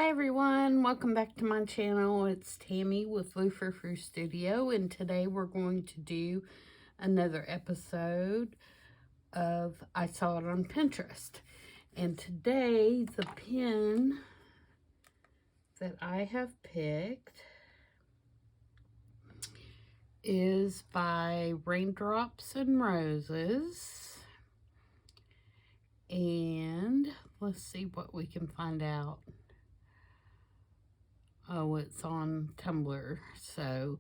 Hi everyone, welcome back to my channel. It's Tammy with Frou-frou Studio, and today we're going to do another episode of I Saw It on Pinterest. And today the pen that I have picked is by Raindrops and Roses. And let's see what we can find out. Oh, it's on Tumblr. So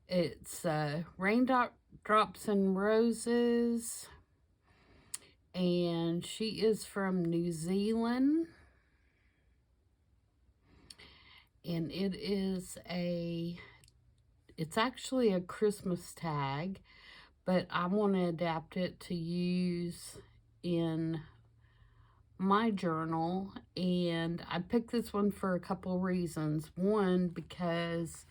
it's Raindrops and Roses. And she is from New Zealand. And it's actually a Christmas tag, but I want to adapt it to use in my journal, and I picked this one for a couple reasons. One, because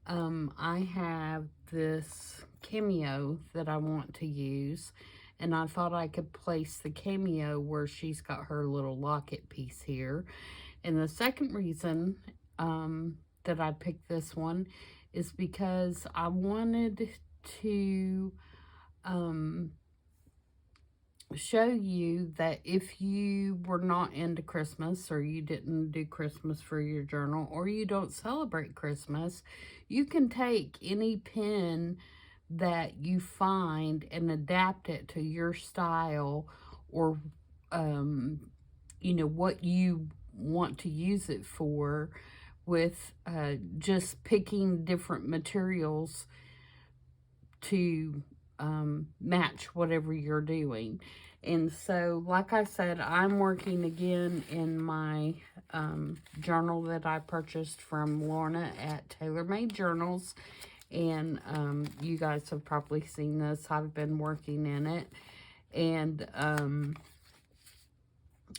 I have this cameo that I want to use, and I thought I could place the cameo where she's got her little locket piece here. And the second reason that I picked this one is because I wanted to show you that if you were not into Christmas, or you didn't do Christmas for your journal, or you don't celebrate Christmas, you can take any pen that you find and adapt it to your style, or you know, what you want to use it for, with just picking different materials to match whatever you're doing. And so, like I said, I'm working again in my journal that I purchased from Lorna at Tailor Made Journals. And you guys have probably seen this. I've been working in it. And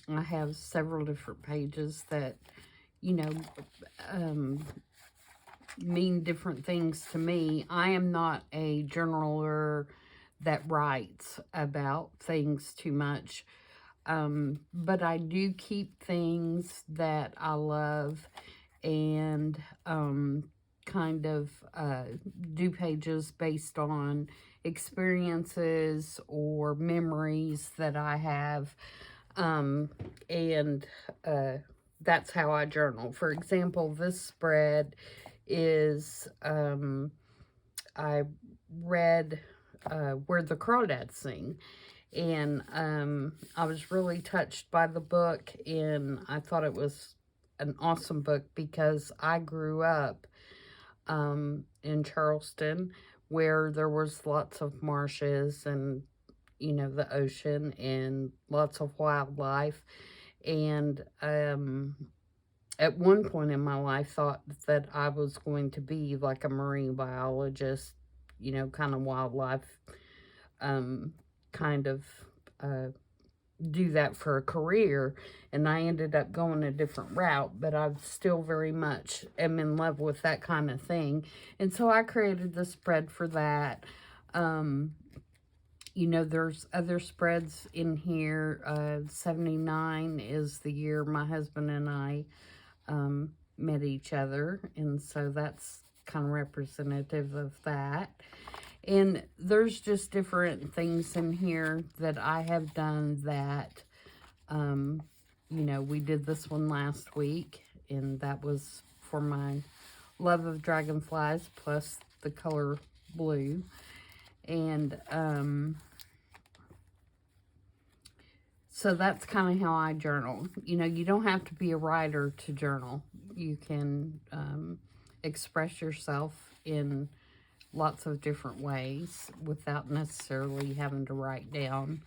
I have several different pages that, you know, mean different things to me. I am not a journaler that writes about things too much, but I do keep things that I love, and kind of do pages based on experiences or memories that I have, and that's how I journal. For example, this spread is I read Where the Crawdads Sing, and I was really touched by the book, and I thought it was an awesome book because I grew up in Charleston, where there was lots of marshes and, you know, the ocean and lots of wildlife. And at one point in my life, thought that I was going to be like a marine biologist, you know, kind of wildlife, kind of do that for a career. And I ended up going a different route, but I still very much am in love with that kind of thing. And so I created the spread for that. You know, there's other spreads in here. 79 is the year my husband and I met each other, and so that's kind of representative of that. And there's just different things in here that I have done that, you know, we did this one last week, and that was for my love of dragonflies, plus the color blue. And so that's kind of how I journal. You know, you don't have to be a writer to journal. You can express yourself in lots of different ways without necessarily having to write down.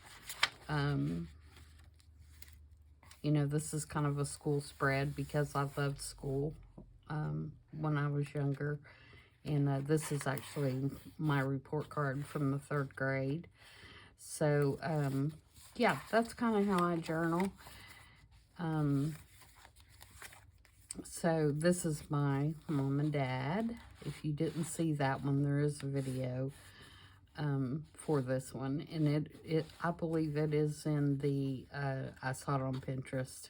You know, this is kind of a school spread because I loved school when I was younger. And this is actually my report card from the 3rd grade. So, yeah, that's kind of how I journal. So this is my mom and dad. If you didn't see that one, there is a video for this one, and I believe it is in the I Saw It on Pinterest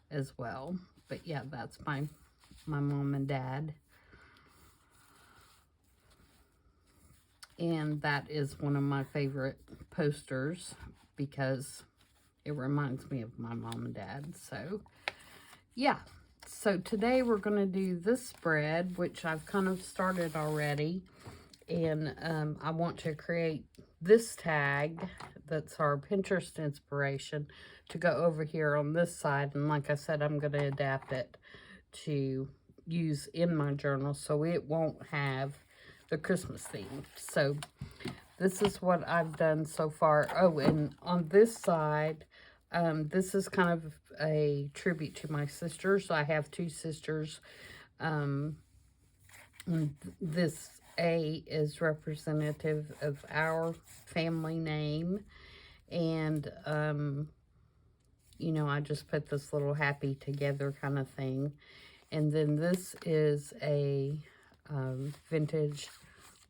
as well. But yeah, that's my mom and dad. And that is one of my favorite posters because it reminds me of my mom and dad. So, yeah. So today we're going to do this spread, which I've kind of started already. And I want to create this tag that's our Pinterest inspiration to go over here on this side. And like I said, I'm going to adapt it to use in my journal so it won't have the Christmas theme. So this is what I've done so far. Oh, and on this side, this is kind of a tribute to my sisters. I have two sisters. This A is representative of our family name. And, you know, I just put this little happy together kind of thing. And then this is a vintage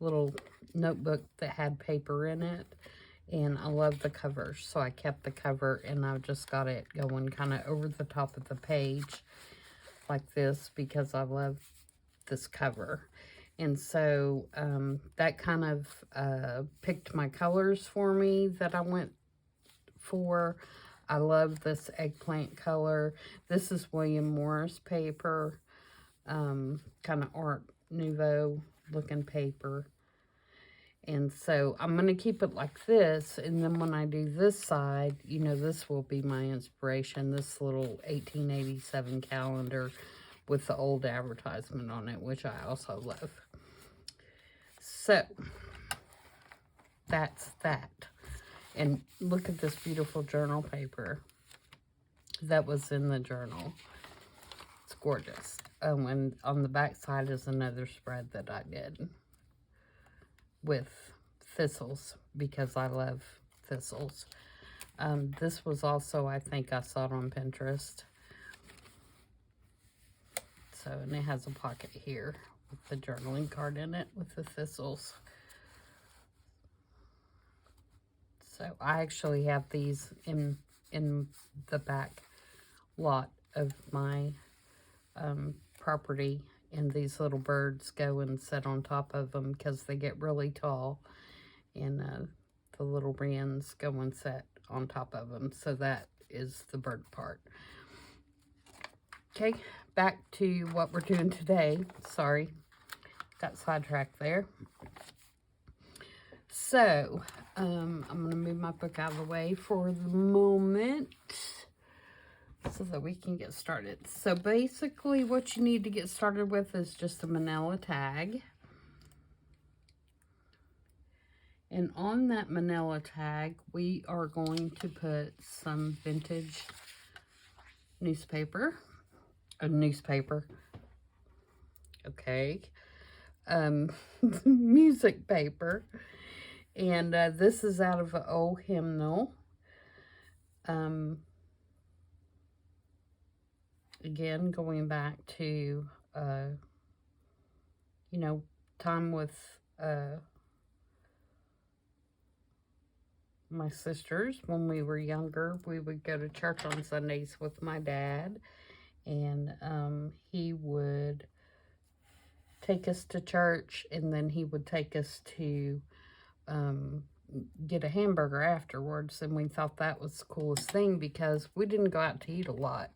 little notebook that had paper in it. And I love the cover, so I kept the cover and I've just got it going kind of over the top of the page like this because I love this cover. And so that kind of picked my colors for me that I went for. I love this eggplant color. This is William Morris paper, kind of Art Nouveau looking paper. And so I'm going to keep it like this. And then when I do this side, you know, this will be my inspiration. This little 1887 calendar with the old advertisement on it, which I also love. So that's that. And look at this beautiful journal paper that was in the journal. It's gorgeous. Oh, and on the back side is another spread that I did with thistles because I love thistles. This was also, I think I saw it on Pinterest. So, and it has a pocket here with the journaling card in it with the thistles. So I actually have these in the back lot of my property, and these little birds go and sit on top of them because they get really tall, and the little wrens go and sit on top of them. So that is the bird part. Okay, back to what we're doing today. Sorry, got sidetracked there. So, I'm going to move my book out of the way for the moment so that we can get started. So, basically, what you need to get started with is just a manila tag. And on that manila tag, we are going to put some vintage newspaper. Okay. Music paper. And this is out of an old hymnal. Again, going back to, you know, time with my sisters. When we were younger, we would go to church on Sundays with my dad. And he would take us to church, and then he would take us to get a hamburger afterwards. And we thought that was the coolest thing because we didn't go out to eat a lot.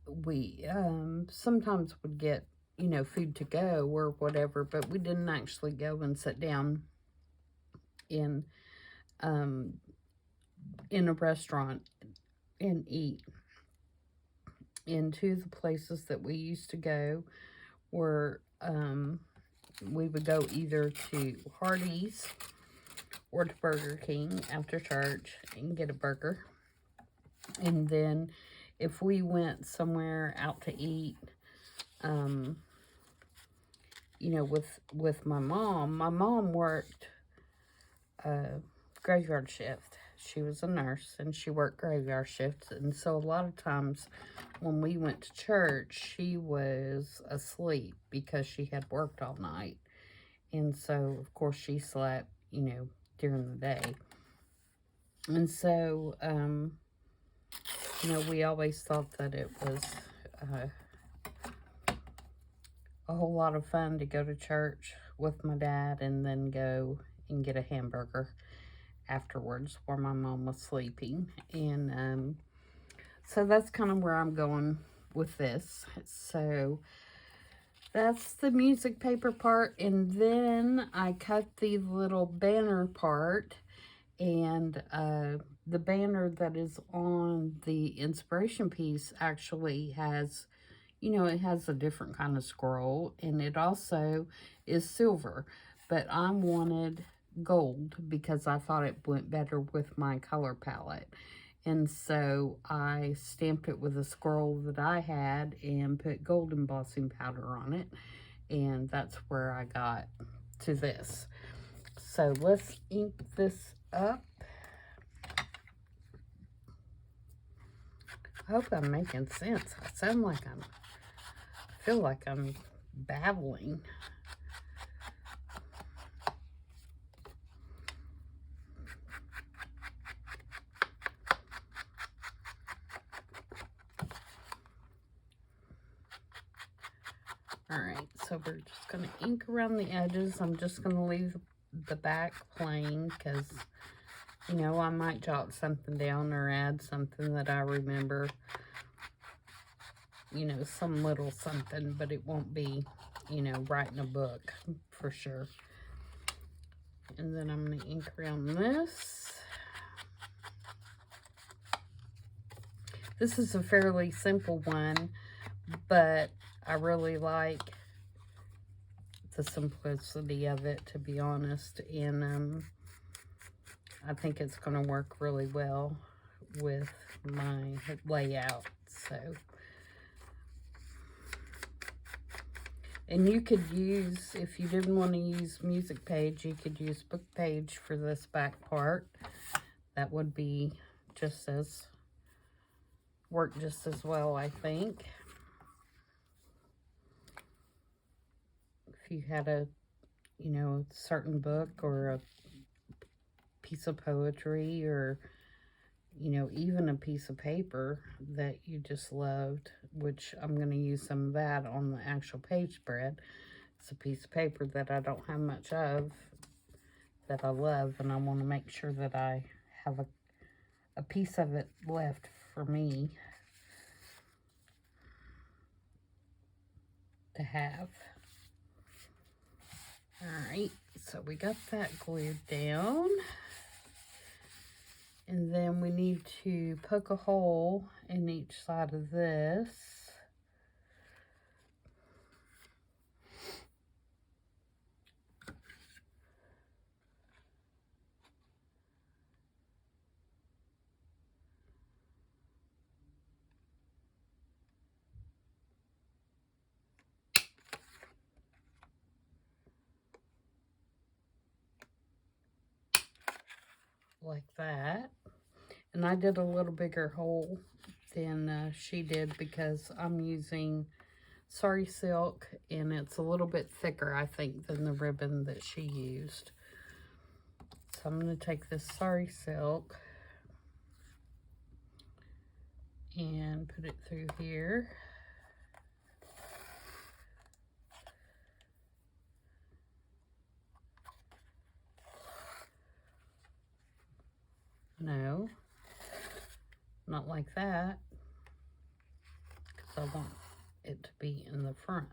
We sometimes would get, you know, food to go or whatever, but we didn't actually go and sit down in a restaurant and eat. And two of the places that we used to go were, we would go either to Hardee's or to Burger King after church and get a burger. And then if we went somewhere out to eat, you know, with my mom worked graveyard shift. She was a nurse and she worked graveyard shifts. And so a lot of times when we went to church, she was asleep because she had worked all night. And so, of course, she slept, you know, during the day. And so, you know, we always thought that it was a whole lot of fun to go to church with my dad and then go and get a hamburger afterwards while my mom was sleeping. And so that's kind of where I'm going with this. So that's the music paper part. And then I cut the little banner part. And the banner that is on the inspiration piece actually has, you know, it has a different kind of scroll. And it also is silver. But I wanted gold because I thought it went better with my color palette. And so I stamped it with a scroll that I had and put gold embossing powder on it. And that's where I got to this. So let's ink this up. I hope I'm making sense. I sound like I feel like I'm babbling. Alright, so we're just going to ink around the edges. I'm just going to leave the back plain because, you know, I might jot something down or add something that I remember. You know, some little something, but it won't be, you know, writing a book for sure. And then I'm going to ink around this. This is a fairly simple one, but I really like the simplicity of it, to be honest. And I think it's going to work really well with my layout. So, and you could use, if you didn't want to use music page, you could use book page for this back part. That would be just as, work just as well, I think. If you had a, you know, certain book or a piece of poetry or, you know, even a piece of paper that you just loved, which I'm going to use some of that on the actual page spread. It's a piece of paper that I don't have much of that I love, and I want to make sure that I have a piece of it left for me to have. Alright, so we got that glued down. And then we need to poke a hole in each side of this. Like that. And I did a little bigger hole than she did because I'm using sari silk, and it's a little bit thicker, I think, than the ribbon that she used. So I'm going to take this sari silk and put it through here. No, not like that, because I want it to be in the front.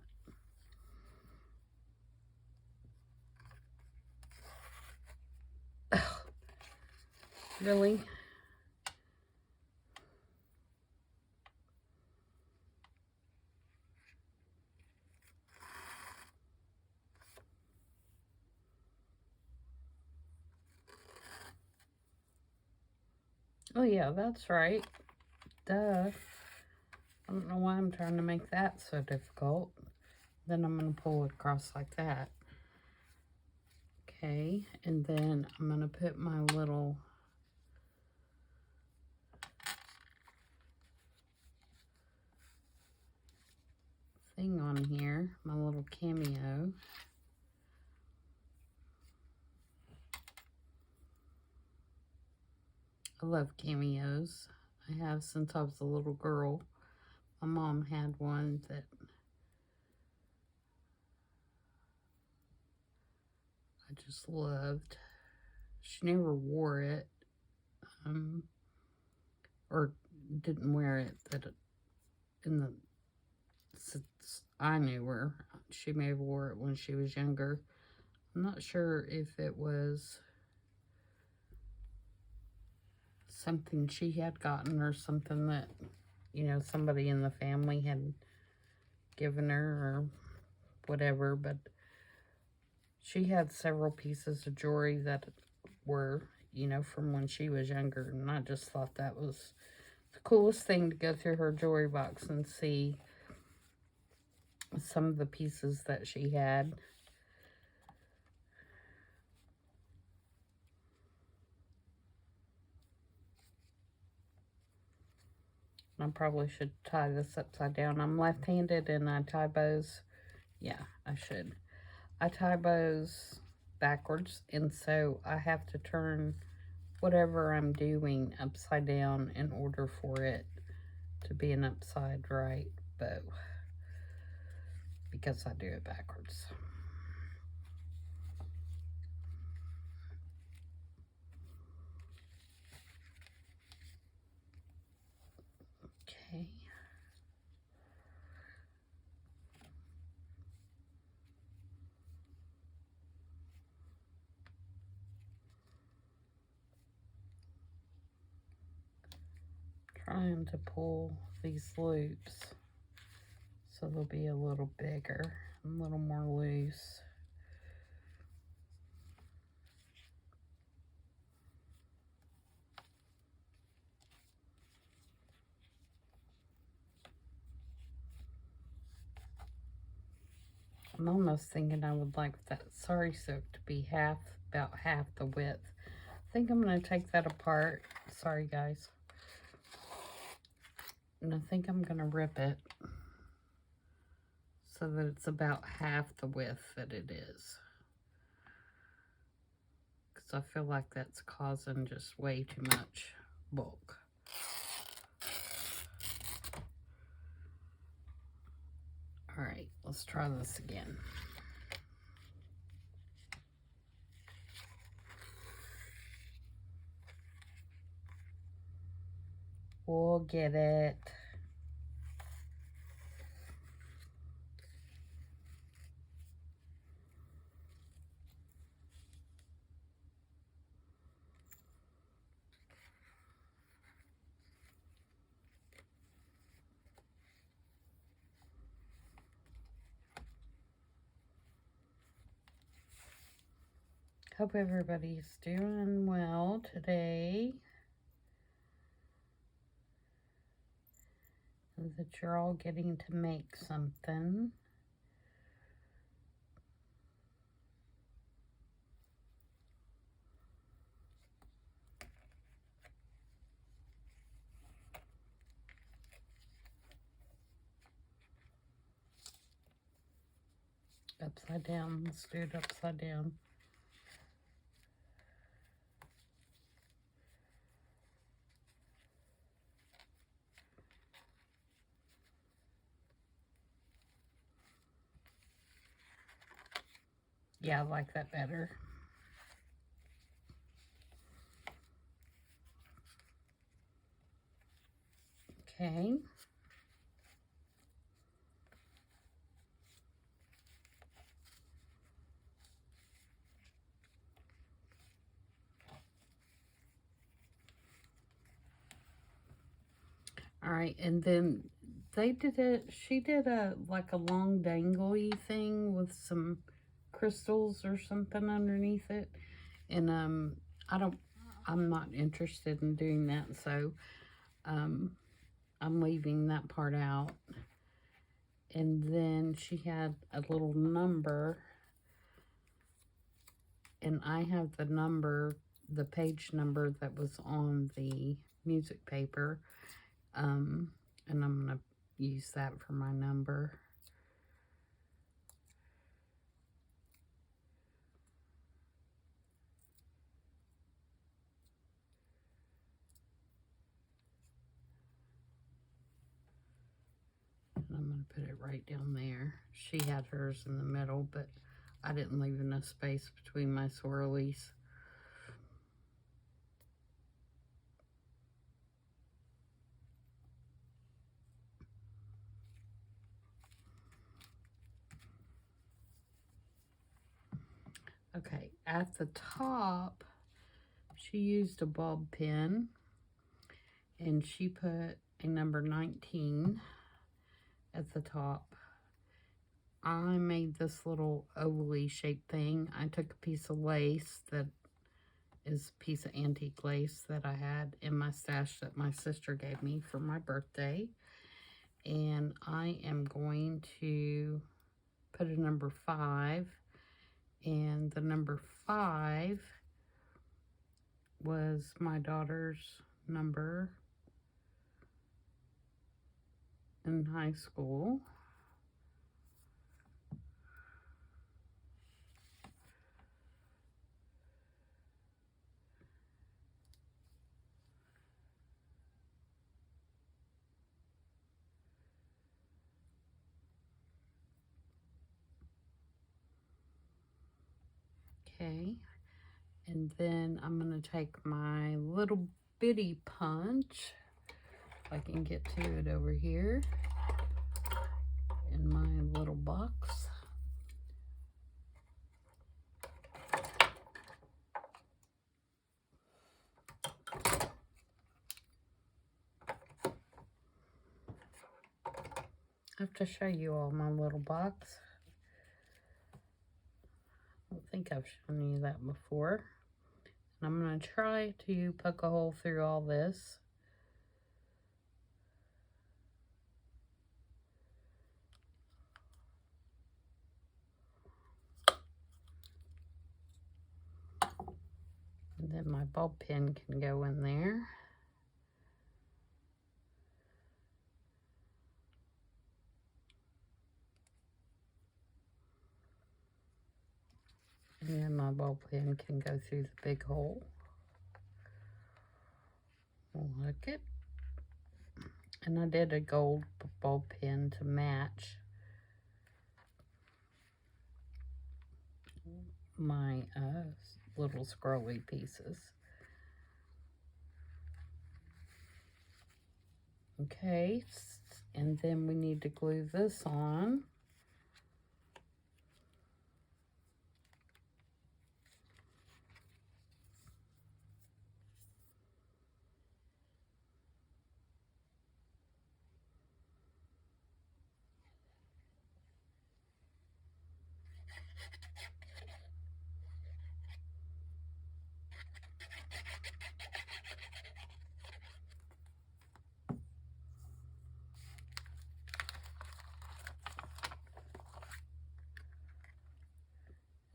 Ugh. Really? Oh yeah, that's right. Duh. I don't know why I'm trying to make that so difficult. Then I'm going to pull it across like that. Okay, and then I'm going to put my little thing on here, my little cameo. I love cameos. I have since I was a little girl. My mom had one that I just loved. She never wore it, or didn't wear it. Since I knew her, she may have wore it when she was younger. I'm not sure if it was something she had gotten or something that, somebody in the family had given her or whatever, but she had several pieces of jewelry that were, from when she was younger, and I just thought that was the coolest thing to go through her jewelry box and see some of the pieces that she had. I probably should tie this upside down. I'm left-handed and I tie bows. Yeah, I should. I tie bows backwards, and so I have to turn whatever I'm doing upside down in order for it to be an upside right bow, because I do it backwards. Okay. Trying to pull these loops so they'll be a little bigger, a little more loose. I'm almost thinking I would like that sari silk to be about half the width. I think I'm going to take that apart. Sorry, guys. And I think I'm going to rip it so that it's about half the width that it is. Because I feel like that's causing just way too much bulk. All right, let's try this again. We'll get it. Hope everybody's doing well today. That you're all getting to make something. Upside down. Let's do it upside down. Yeah, I like that better. Okay. All right, and then she did like a long dangly thing with some crystals or something underneath it. And I'm not interested in doing that, so I'm leaving that part out. And then she had a little number, and I have the page number that was on the music paper. And I'm going to use that for my number. And I'm going to put it right down there. She had hers in the middle, but I didn't leave enough space between my swirlies. Okay, at the top, she used a bulb pen, and she put a number 19 at the top. I made this little ovally shaped thing. I took a piece of lace that is a piece of antique lace that I had in my stash that my sister gave me for my birthday. And I am going to put a number 5. And the number 5 was my daughter's number in high school. Okay, and then I'm going to take my little bitty punch, if I can get to it over here, in my little box. I have to show you all my little box. I don't think I've shown you that before. And I'm going to try to poke a hole through all this. And then my ball pen can go in there. And then my ball pen can go through the big hole. Look it. And I did a gold ball pen to match my little scrolly pieces. Okay, and then we need to glue this on.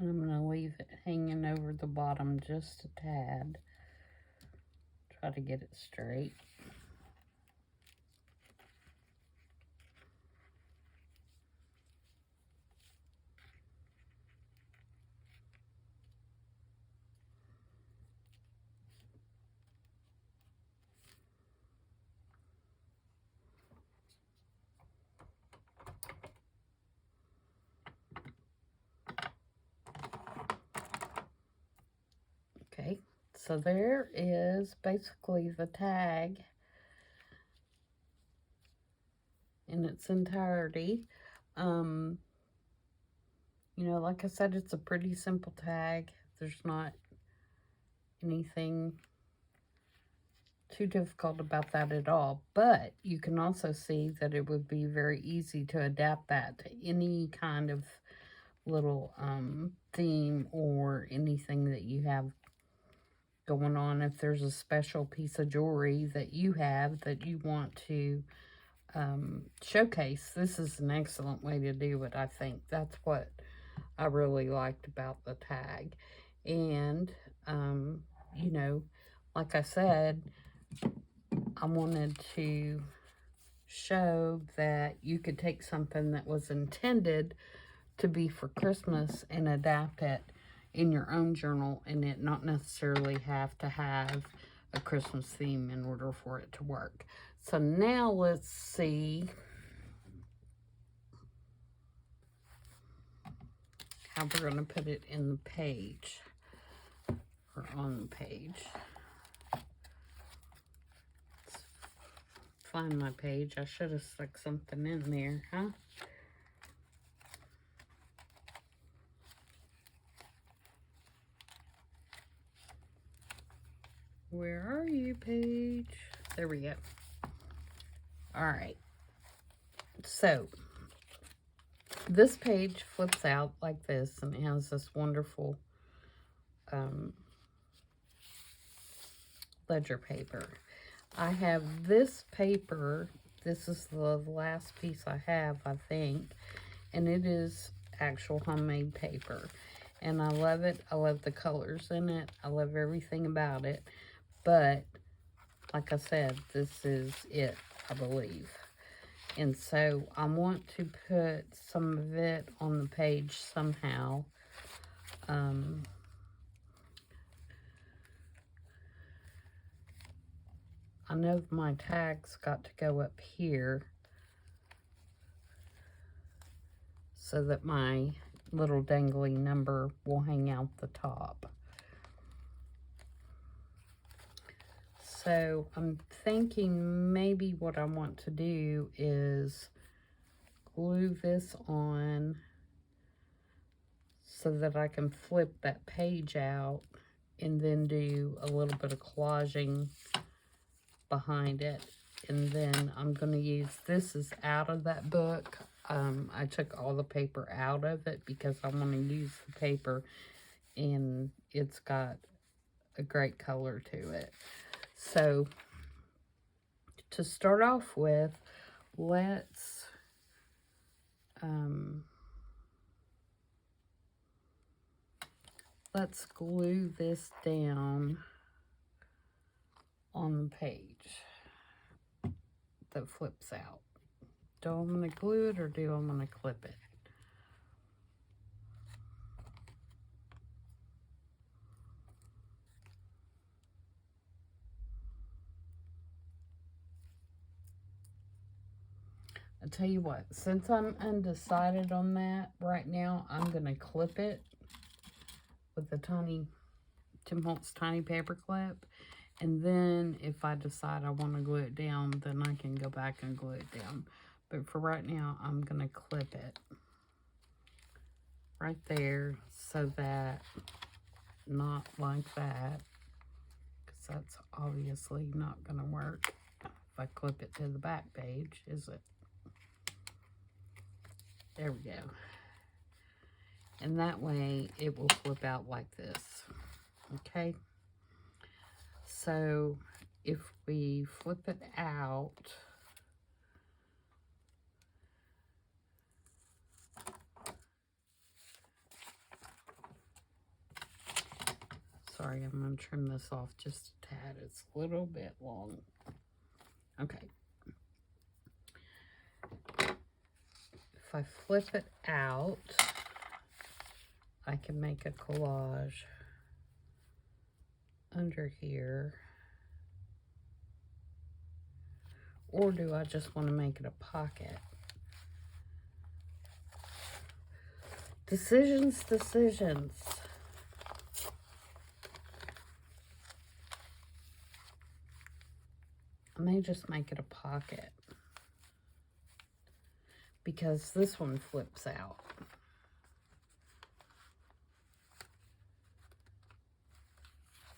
And I'm going to leave it hanging over the bottom just a tad. Try to get it straight. Okay, so there is basically the tag in its entirety. You know, like I said, it's a pretty simple tag. There's not anything too difficult about that at all. But you can also see that it would be very easy to adapt that to any kind of little theme or anything that you have going on. If there's a special piece of jewelry that you have that you want to showcase, this is an excellent way to do it, I think. That's what I really liked about the tag. And, you know, like I said, I wanted to show that you could take something that was intended to be for Christmas and adapt it in your own journal, and it not necessarily have to have a Christmas theme in order for it to work. So now let's see how we're going to put it in the page, or on the page. Let's find my page. I should have stuck something in there, huh? Where are you, page? There we go. All right. So, this page flips out like this, and it has this wonderful ledger paper. I have this paper. This is the last piece I have, I think, and it is actual homemade paper. And I love it. I love the colors in it. I love everything about it. But, like I said, this is it, I believe. And so, I want to put some of it on the page somehow. I know my tags got to go up here so that my little dangly number will hang out the top. So I'm thinking maybe what I want to do is glue this on so that I can flip that page out and then do a little bit of collaging behind it. And then I'm going to use, this is out of that book. I took all the paper out of it because I want to use the paper, and it's got a great color to it. So, to start off with, let's glue this down on the page that flips out. Do I want to glue it or do I want to clip it? I tell you what, since I'm undecided on that right now, I'm going to clip it with the tiny Tim Holtz tiny paper clip. And then if I decide I want to glue it down, then I can go back and glue it down. But for right now, I'm going to clip it right there so that, not like that, because that's obviously not going to work if I clip it to the back page, is it? There we go. And that way it will flip out like this. Okay? So if we flip it out, sorry, I'm going to trim this off just a tad. It's a little bit long. Okay. If I flip it out, I can make a collage under here. Or do I just want to make it a pocket? Decisions, decisions. I may just make it a pocket, because this one flips out.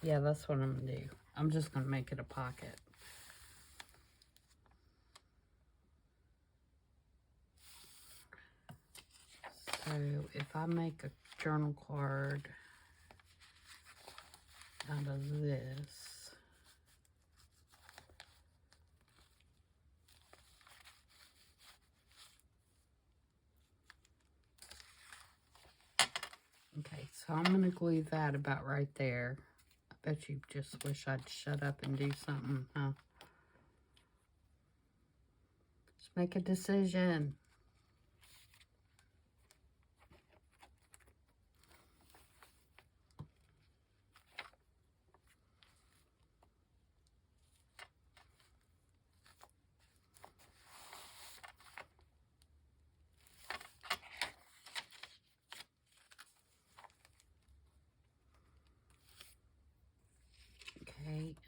Yeah, that's what I'm going to do. I'm just going to make it a pocket. So if I make a journal card out of this, okay, so I'm going to glue that about right there. I bet you just wish I'd shut up and do something, huh? Just make a decision.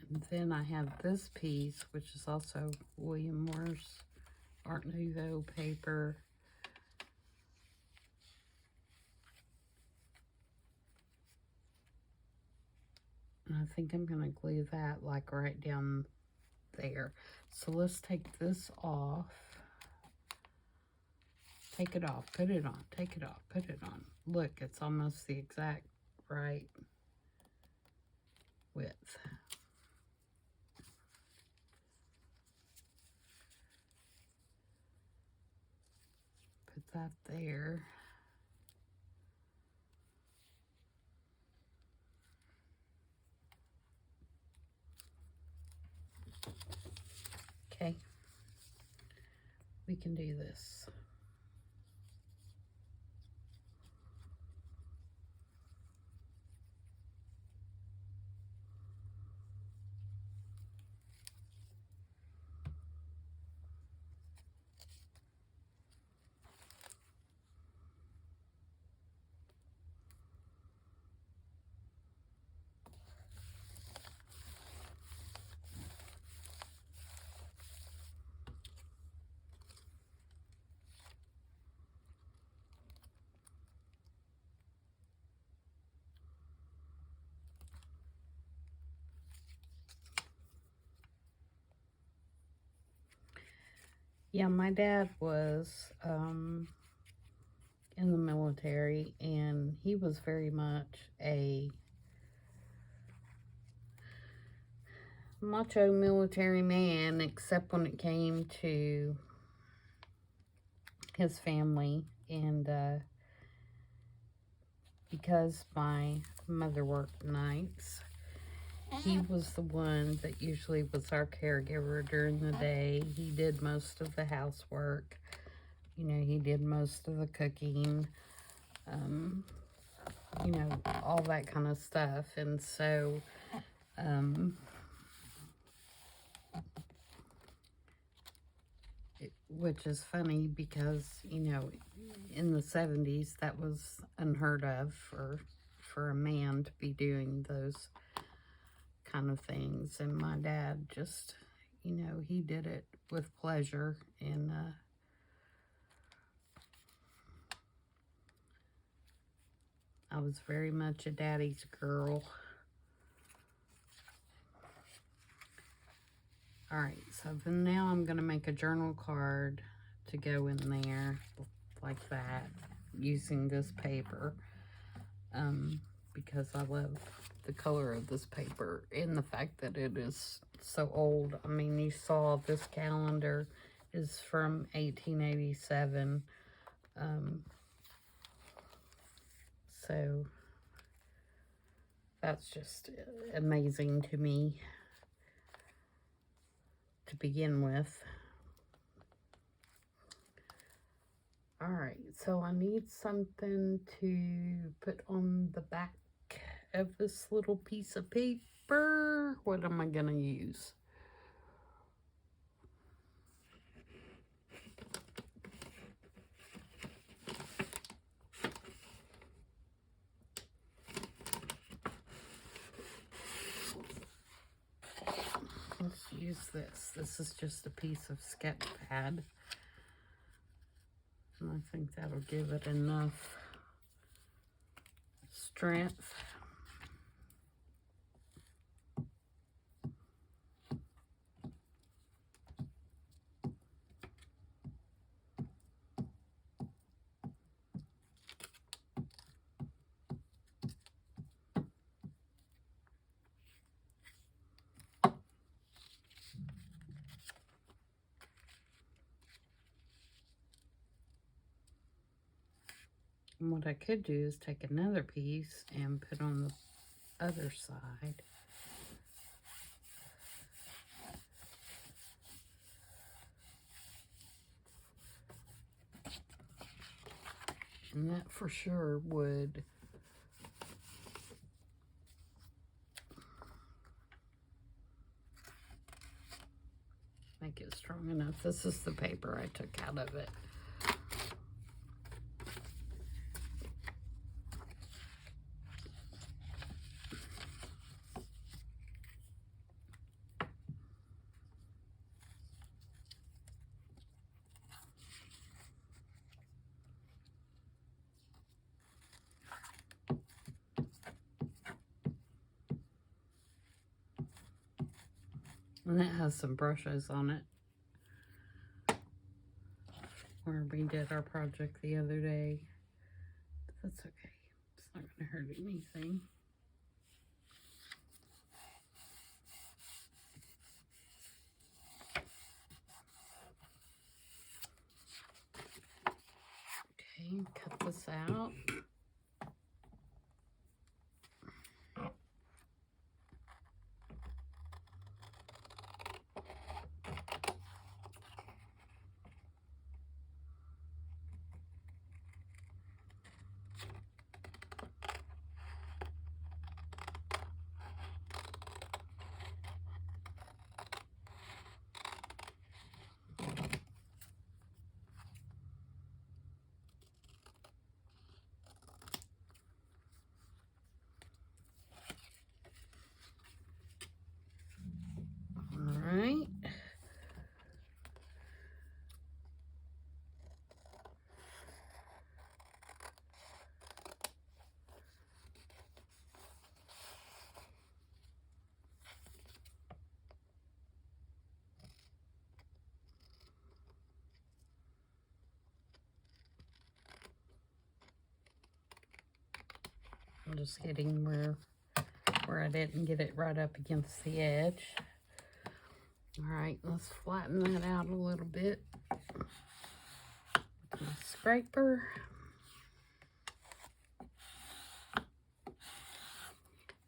And then I have this piece, which is also William Morris Art Nouveau paper. And I think I'm going to glue that like right down there. So let's take this off. Take it off, put it on, take it off, put it on. Look, it's almost the exact right width. Put that there. Okay, we can do this. Yeah, my dad was in the military, and he was very much a macho military man, except when it came to his family. And because my mother worked nights, he was the one that usually was our caregiver during the day. He did most of the housework. You know, he did most of the cooking, you know, all that kind of stuff. And so, which is funny because, you know, in the 70s, that was unheard of for a man to be doing those kind of things. And my dad just, you know, he did it with pleasure. And I was very much a daddy's girl. All right, so then now I'm going to make a journal card to go in there like that using this paper, because I love the color of this paper and the fact that it is so old. I mean, you saw this calendar is from 1887, so that's just amazing to me to begin with. All right, so I need something to put on the back of this little piece of paper. What am I gonna use? Let's use this. This is just a piece of sketch pad. And I think that'll give it enough strength. And what I could do is take another piece and put on the other side. And that for sure would make it strong enough. This is the paper I took out of it. And it has some brushes on it where we did our project the other day. But that's okay. It's not going to hurt anything. Okay, cut this out. Alright. I'm just hitting where I didn't get it right up against the edge. Alright, let's flatten that out a little bit with my scraper.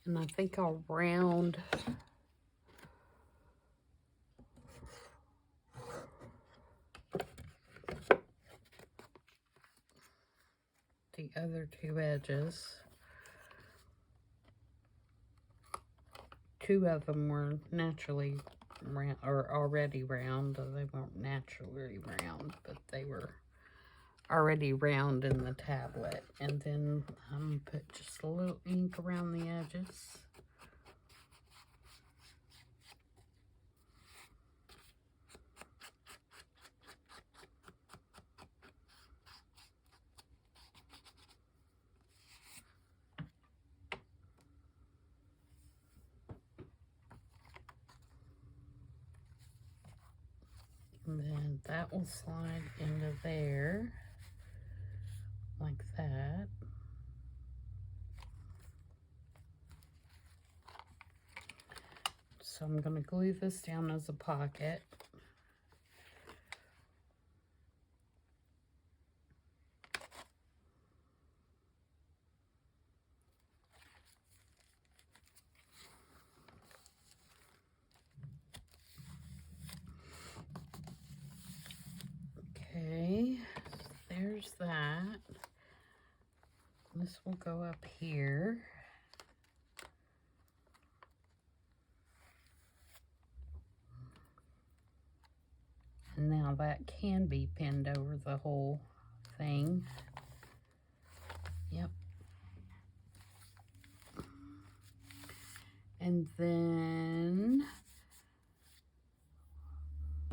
And I think I'll round the other two edges. Two of them were naturally round, or already round. They weren't naturally round, but they were already round in the tablet. And then I'm going to put just a little ink around the edges. And then that will slide into there, like that. So I'm going to glue this down as a pocket. Okay, there's that. This will go up here. And now that can be pinned over the whole thing. Yep. And then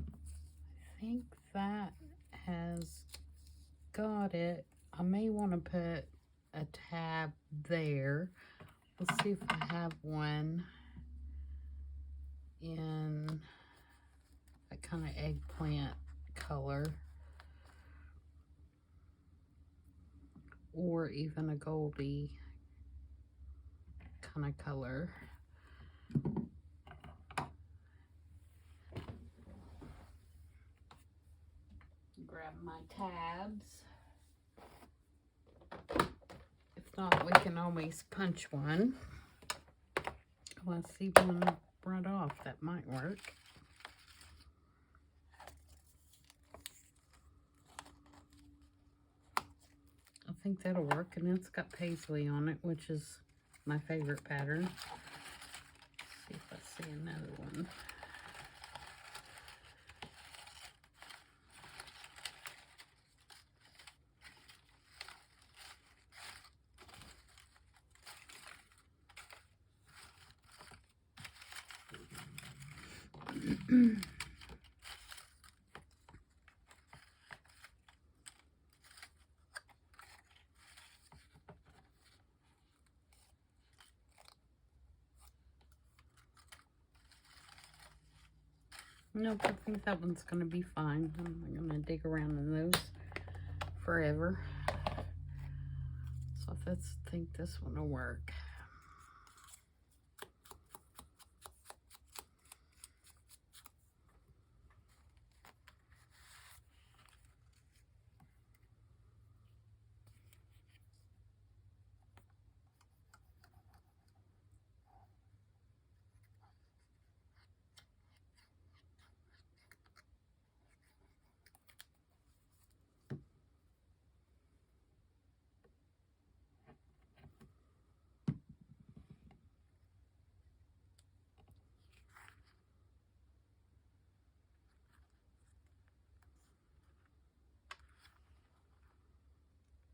I think that has got it. I may want to put a tab there. Let's see if I have one in a kind of eggplant color, or even a goldy kind of color. Grab my tabs. If not, we can always punch one. Oh, I see one right off. That might work. I think that'll work, and it's got paisley on it, which is my favorite pattern. Let's see if I see another one. Nope, I think that one's going to be fine. I'm going to dig around in those forever. So I think this one will work.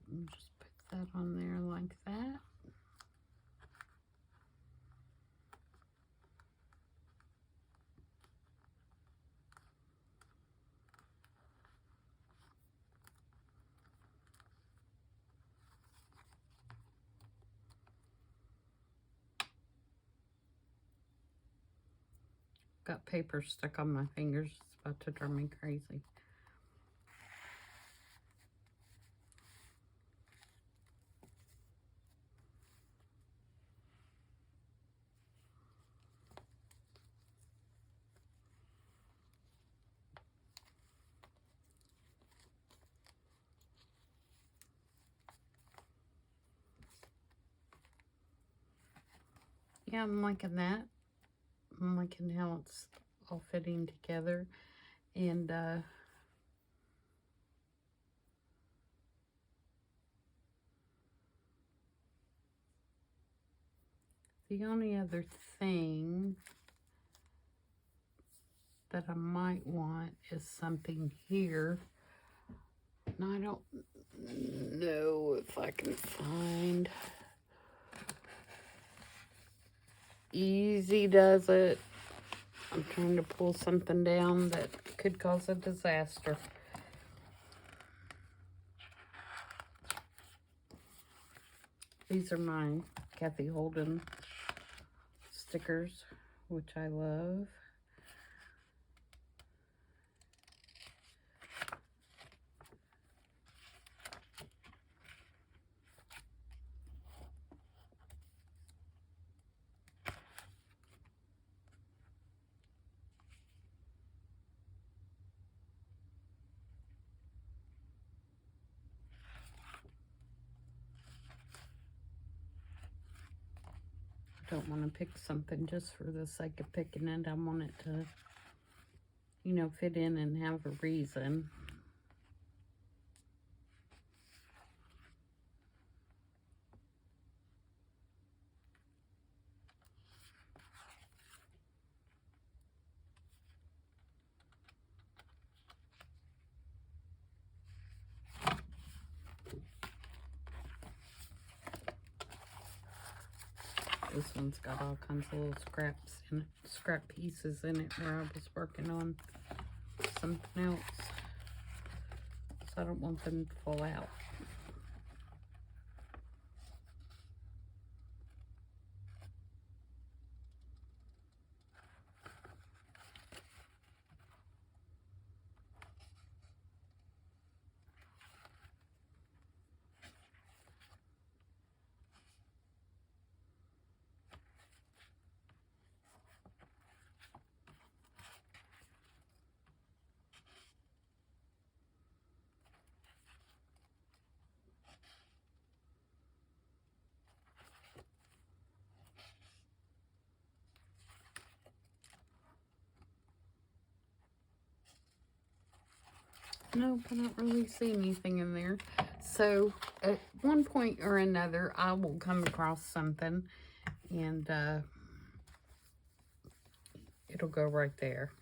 And just put that on there like that. Got paper stuck on my fingers. It's about to drive me crazy. Yeah, I'm liking that. I'm liking how it's all fitting together. And the only other thing that I might want is something here. And I don't know if I can find. Easy does it. I'm trying to pull something down that could cause a disaster. These are my Kathy Holden stickers, which I love. I don't want to pick something just for the sake of picking it. I want it to, you know, fit in and have a reason. This one's got all kinds of little scraps in it, scrap pieces in it where I was working on something else. So I don't want them to fall out. Nope, I don't really see anything in there. So at one point or another, I will come across something and it'll go right there.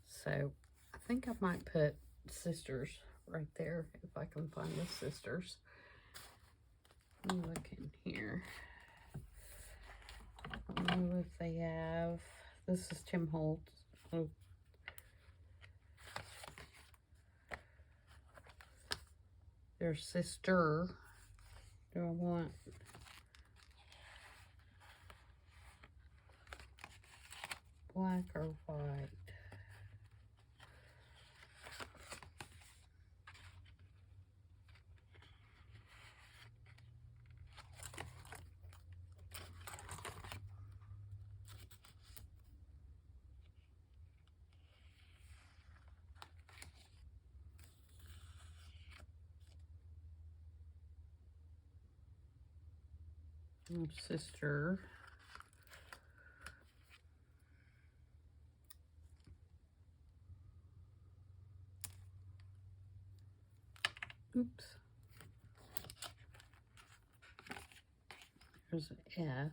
So I think I might put sisters right there if I can find the sisters. Let me look in here. I don't know if they have. This is Tim Holtz. Oh. Their sister. Do I want black or white? sister. Oops. There's an S.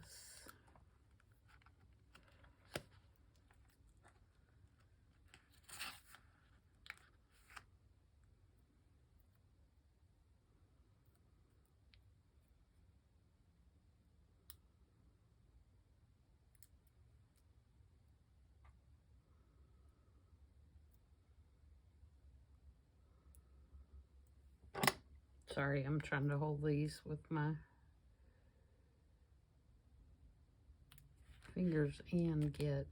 Sorry, I'm trying to hold these with my fingers and get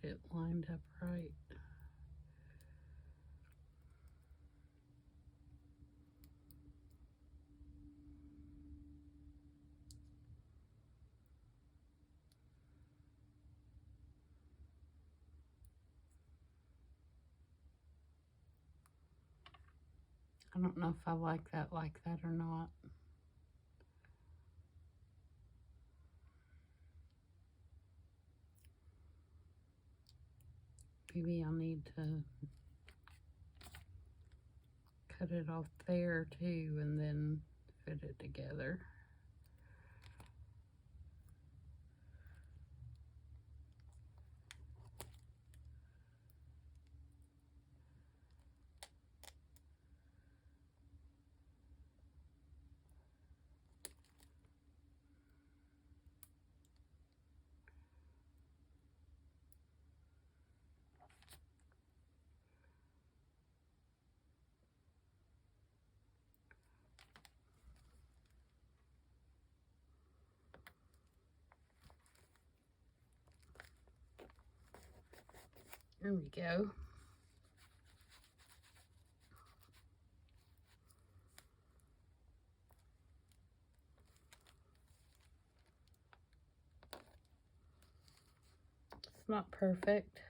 it lined up right. I don't know if I like that or not. Maybe I'll need to cut it off there too and then fit it together. There we go. It's not perfect.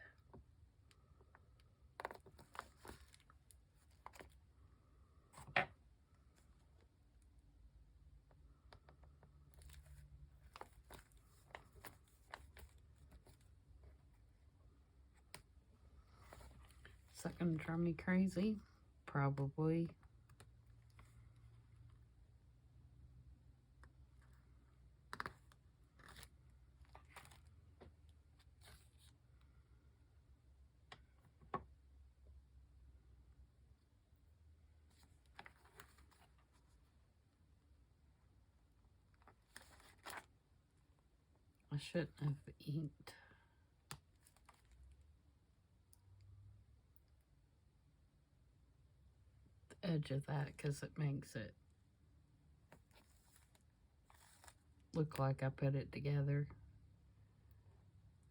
Is that gonna drive me crazy? Probably. I shouldn't have inked the edge of that because it makes it look like I put it together.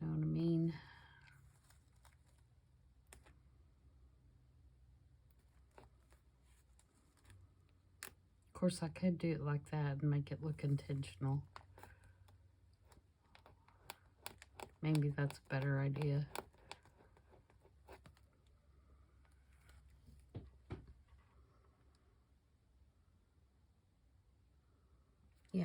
Know what I mean? Of course, I could do it like that and make it look intentional. Maybe that's a better idea. Yeah.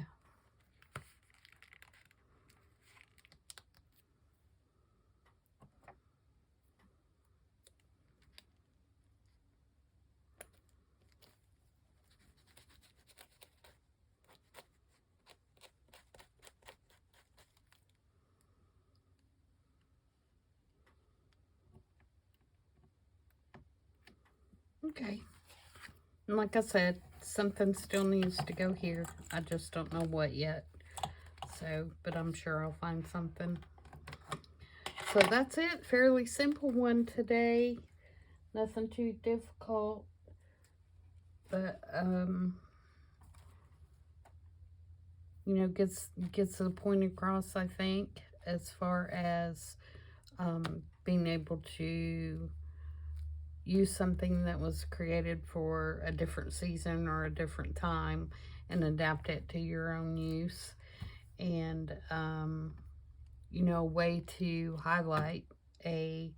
Okay. And like I said, something still needs to go here. I just don't know what yet. So, but I'm sure I'll find something. So that's it. Fairly simple one today. Nothing too difficult. But, you know, gets the point across, I think, as far as being able to use something that was created for a different season or a different time and adapt it to your own use. And, you know, a way to highlight a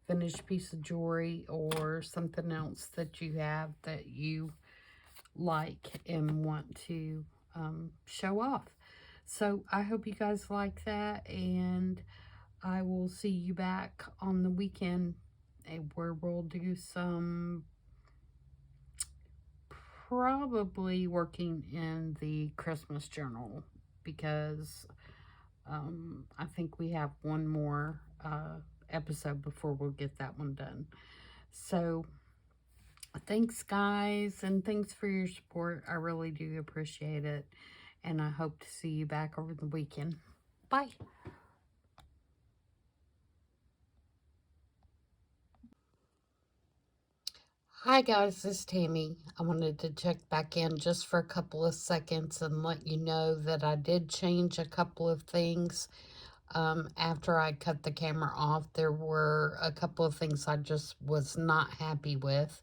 finished piece of jewelry or something else that you have that you like and want to show off. So I hope you guys like that, and I will see you back on the weekend where we'll do some probably working in the Christmas journal, because I think we have one more episode before we'll get that one done. So thanks, guys, and thanks for your support. I really do appreciate it, and I hope to see you back over the weekend. Bye. Hi guys, this is Tammy. I wanted to check back in just for a couple of seconds and let you know that I did change a couple of things. After I cut the camera off, there were a couple of things I just was not happy with.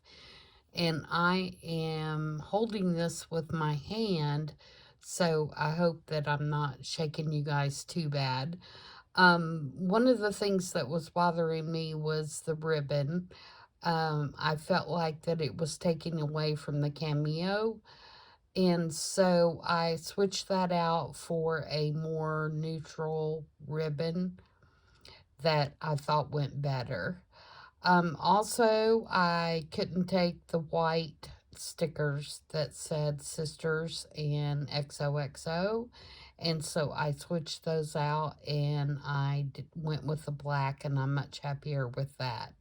And I am holding this with my hand, so I hope that I'm not shaking you guys too bad. One of the things that was bothering me was the ribbon. I felt like that it was taking away from the cameo, and so I switched that out for a more neutral ribbon that I thought went better. Also, I couldn't take the white stickers that said sisters and XOXO, and so I switched those out, and I went with the black, and I'm much happier with that.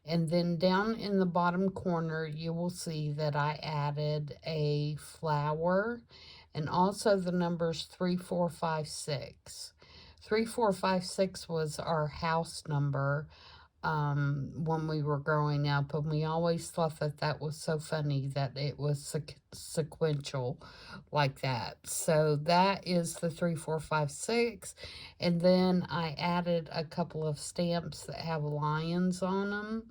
And then down in the bottom corner, you will see that I added a flower and also the numbers 3456. 3456 was our house number when we were growing up, and we always thought that that was so funny that it was sequential like that. So that is the 3456, and then I added a couple of stamps that have lions on them.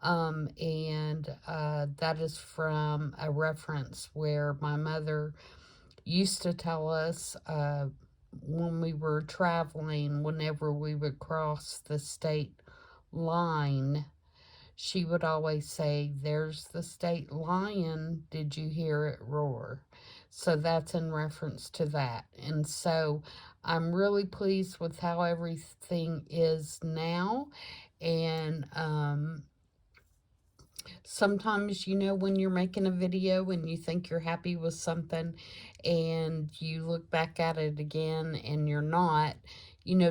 And that is from a reference where my mother used to tell us when we were traveling, whenever we would cross the state line, she would always say, "There's the state lion. Did you hear it roar?" So that's in reference to that. And so I'm really pleased with how everything is now. And sometimes, when you're making a video and you think you're happy with something and you look back at it again and you're not,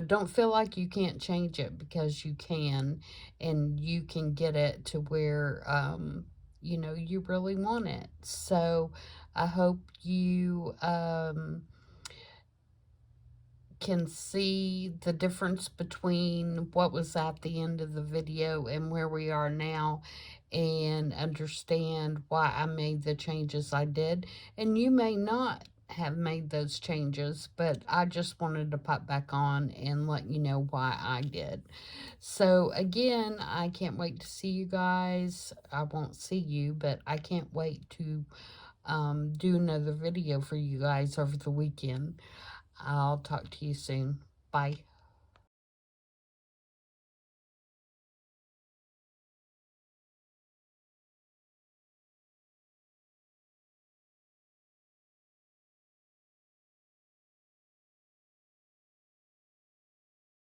don't feel like you can't change it, because you can, and you can get it to where, you really want it. So I hope you, can see the difference between what was at the end of the video and where we are now, and understand why I made the changes I did. And you may not have made those changes, but I just wanted to pop back on and let you know why I did. So again, I can't wait to see you guys. I won't see you, but I can't wait to do another video for you guys over the weekend. I'll talk to you soon. Bye.